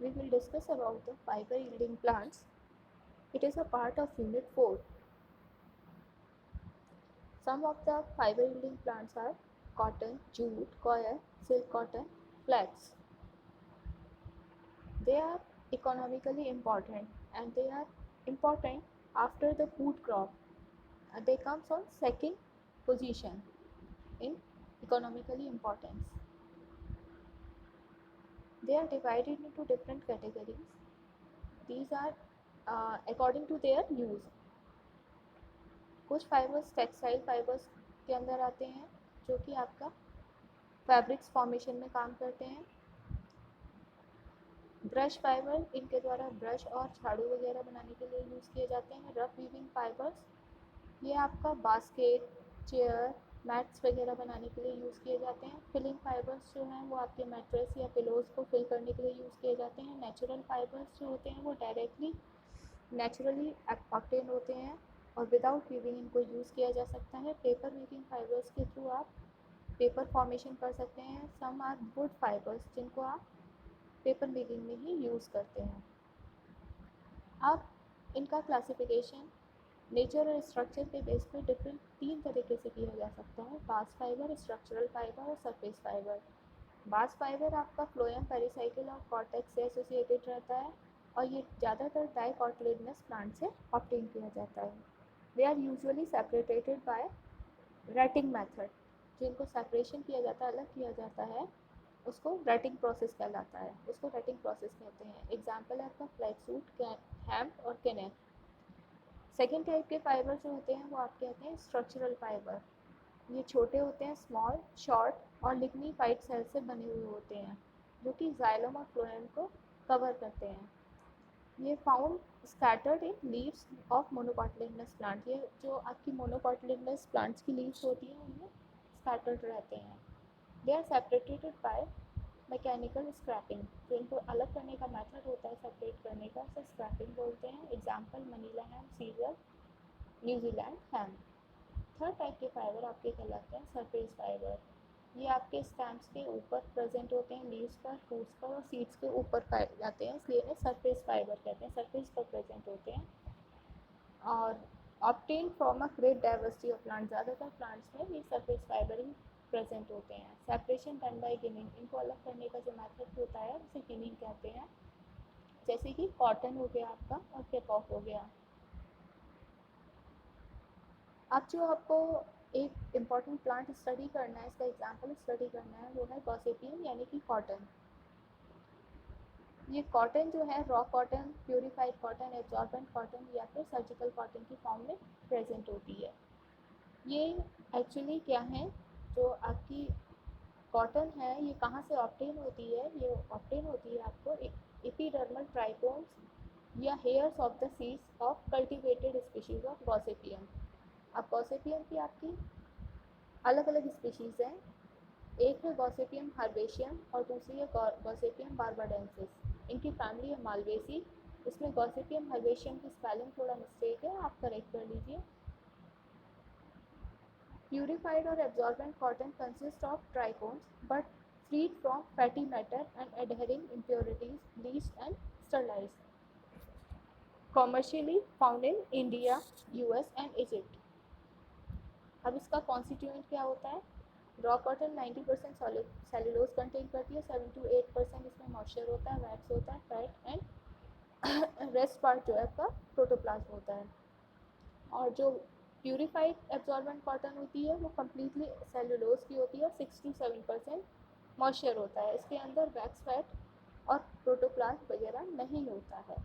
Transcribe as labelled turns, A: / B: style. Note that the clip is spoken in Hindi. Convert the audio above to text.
A: we will discuss about the fiber yielding plants. It is a part of Unit 4. Some of the fiber yielding plants are cotton, jute, coir, silk cotton, flax. They are economically important and they are important after the food crop. They comes on second position in economically importance. They are divided into different categories. These are according to their use. कुछ फाइबर्स टेक्सटाइल फाइबर्स के अंदर आते हैं जो कि आपका फैब्रिक्स फॉर्मेशन में काम करते हैं. ब्रश फाइबर, इनके द्वारा ब्रश और झाड़ू वगैरह बनाने के लिए यूज़ किए जाते हैं. रफ वीविंग फाइबर्स, ये आपका बास्केट, चेयर, मैट्स वगैरह बनाने के लिए यूज़ किए जाते हैं. फिलिंग फाइबर्स जो हैं वो आपके मैट्रेस या पिलोज़ को फिल करने के लिए यूज़ किए जाते हैं. नेचुरल फाइबर्स जो होते हैं वो डायरेक्टली नेचुरली ऑब्टेन होते हैं और विदाउट वीविंग इनको यूज़ किया जा सकता है. पेपर मेकिंग फाइबर्स के थ्रू आप पेपर फॉर्मेशन कर सकते हैं. सम आर वुड फाइबर्स जिनको आप पेपर मेकिंग में ही यूज़ करते हैं. अब इनका क्लासिफिकेशन नेचर और स्ट्रक्चर के बेस पे डिफरेंट 3 तरीके से किया जा सकता है. बास्ट फाइबर, स्ट्रक्चरल फाइबर और सरफेस फाइबर. बास्ट फाइबर आपका फ्लोएम, पेरिसाइकिल और कॉर्टेक्स से एसोसिएटेड रहता है और ये ज़्यादातर डाइकोटिलेडनस प्लांट से ऑब्टेन किया जाता है. They are usually separated by rating method. जिनको सेपरेशन किया जाता है, अलग किया जाता है, उसको रेटिंग प्रोसेस कहलाता है. उसको रेटिंग प्रोसेस कहते हैं. एग्जाम्पल है आपका फ्लैक्सवुड, हेम्प और केनेफ. सेकेंड टाइप के फाइबर जो होते हैं वो आप कहते हैं स्ट्रक्चरल फाइबर. ये छोटे होते हैं, स्मॉल, शॉर्ट और लिग्निफाइड सेल से बने हुए होते हैं जो कि जाइलम और फ्लोएम को कवर करते हैं. ये found scattered in leaves of monocotyledonous plant. ये जो आपकी मोनोकोटिलेडनस प्लांट्स की लीव्स होती हैं उनमें स्कैटर्ड रहते हैं. They are separated by mechanical scraping. जो इनको अलग करने का मेथड होता है सेपरेट करने का, उसे स्क्रैपिंग बोलते हैं. एग्जाम्पल मनीला हैम, सीरियल, न्यूजीलैंड हैम. थर्ड टाइप के फाइबर आपके कहलाते हैं सरफेस फाइबर. ये आपके स्टैम्प्स के ऊपर प्रेजेंट होते हैं, लीव्स पर, फ्रूट्स पर और सीड्स के ऊपर पाए जाते हैं, इसलिए इन्हें सरफेस फाइबर कहते हैं. सरफेस पर प्रेजेंट होते हैं और obtain from a great diversity of plant. ज़्यादातर प्लांट्स में ये सरफेस फाइबर ही प्रेजेंट होते हैं. Separation done by ginning. इनको अलग करने का जो मेथड होता है उसे गिनिंग कहते हैं. जैसे कि कॉटन हो गया आपका और केपॉक हो गया. अब जो आपको एक इम्पॉर्टेंट प्लांट स्टडी करना है, इसका एग्जाम्पल स्टडी करना है, वो है गॉसिपियम यानी कि कॉटन. ये कॉटन जो है raw cotton, purified cotton, absorbent cotton या फिर सर्जिकल कॉटन की फॉर्म में प्रेजेंट होती है. ये एक्चुअली क्या है, जो आपकी कॉटन है ये कहाँ से ऑब्टेन होती है? ये ऑब्टेन होती है आपको एपिडर्मल ट्राइकोम्स या hairs of the seeds of cultivated species of Gossypium. अब गॉसिपियम की आपकी अलग अलग स्पीशीज़ हैं. एक है गॉसिपियम हर्बेशियम और दूसरी है गॉसिपियम बारबाडेंसिस. इनकी फैमिली है मालवेसी. इसमें गॉसिपियम हर्बेशियम की स्पेलिंग थोड़ा मिस्टेक है, आप करेक्ट कर लीजिए. प्यूरिफाइड और absorbent cotton consist of trichomes but freed from fatty matter and adhering impurities, bleached and sterilized. Commercially found in India, US and Egypt. अब इसका कॉन्स्टिट्यूएंट क्या होता है? रॉ कॉटन 90% सेलुलोज कंटेन करती है, 7 to 8% इसमें मॉइस्चर होता है, वैक्स होता है, फैट एंड रेस्ट पार्ट जो है आपका प्रोटोप्लाज्म होता है. और जो प्यूरिफाइड एब्जॉर्बेंट कॉटन होती है वो कम्प्लीटली सेलुलोज की होती है और 6 to 7% मॉइस्चर होता है. इसके अंदर वैक्स, फैट और प्रोटोप्लाज्म वगैरह नहीं होता है.